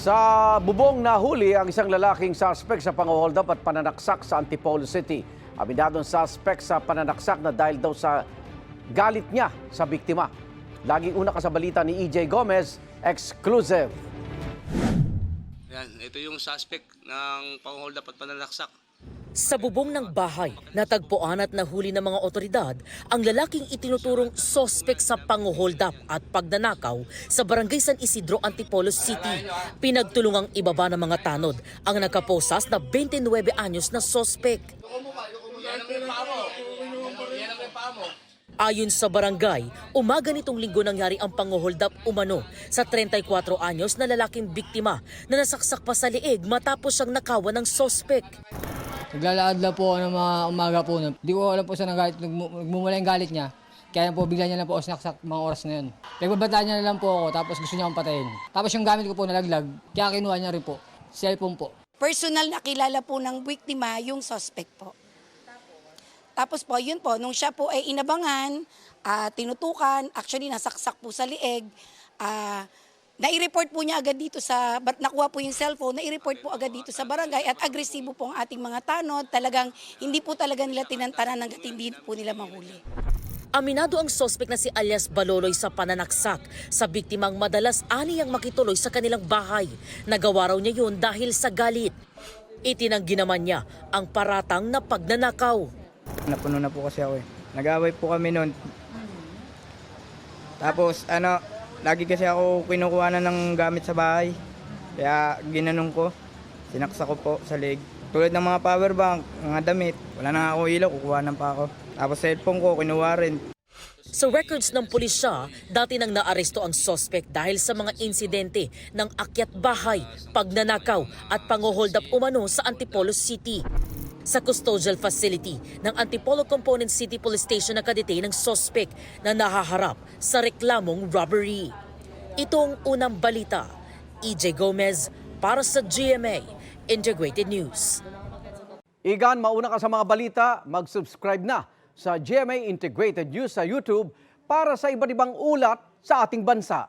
Sa bubong nahuli ang isang lalaking suspect sa pang-hold up at pananaksak sa Antipolo City. Aminadong suspect sa pananaksak na dahil daw sa galit niya sa biktima. Laging una ka sa balita ni EJ Gomez, exclusive. Yan, ito yung suspect ng pang-hold up at pananaksak. Sa bubong ng bahay, natagpuan at nahuli ng mga otoridad ang lalaking itinuturong sospek sa pang-hold up at pagnanakaw sa Barangay San Isidro, Antipolo City. Pinagtulungang ibaba ng mga tanod ang nakaposas na 29 anyos na sospek. Ayon sa barangay, umaga nitong linggo nangyari ang pang-hold up umano sa 34 anyos na lalaking biktima na nasaksak pa sa liig matapos siyang nakawan ng sospek. Naglalakad lang po ako ng mga umaga po. Hindi ko alam po sa nagalit, nagmumula yung galit niya. Kaya po bigla niya lang po ako sinaksak mga oras na yun. Pagbabataan niya na lang po ako tapos gusto niya akong patayin. Tapos yung gamit ko po nalaglag, kaya kinuha niya rin po. Cellphone po. Personal na kilala po ng biktima yung suspect po. Tapos po, yun po, nung siya po ay inabangan, tinutukan, actually nasaksak po sa lieg, nai-report po niya agad dito nakuha po yung cellphone, nai-report po agad dito sa barangay at agresibo po ang ating mga tanod. Talagang hindi po talaga nila tinantanan hanggat hindi po nila mahuli. Aminado ang sospek na si alias Baloloy sa pananaksak sa biktimang madalas aniyang makituloy sa kanilang bahay. Nagawa raw niya yun dahil sa galit. Itinanggi naman niya ang paratang na pagnanakaw. Napuno na po kasi ako eh. Nag-away po kami noon. Tapos lagi kasi ako kinukuha na ng gamit sa bahay. Kaya ginanong ko, sinaksa ko po sa leg. Tulad ng mga power bank, mga damit, wala na ako ilaw, kukuhanan pa ako. Tapos cellphone ko, kinuha rin. Sa records ng pulisya, dati nang naaresto ang suspect dahil sa mga insidente ng akyat bahay, pagnanakaw at pang-hold up umano sa Antipolo City. Sa custodial facility ng Antipolo Component City Police Station nakadetain ng suspect na nahaharap sa reklamong robbery. Ito ang unang balita. EJ Gomez para sa GMA Integrated News. Igan, mauna ka sa mga balita, mag-subscribe na sa GMA Integrated News sa YouTube para sa iba't ibang ulat sa ating bansa.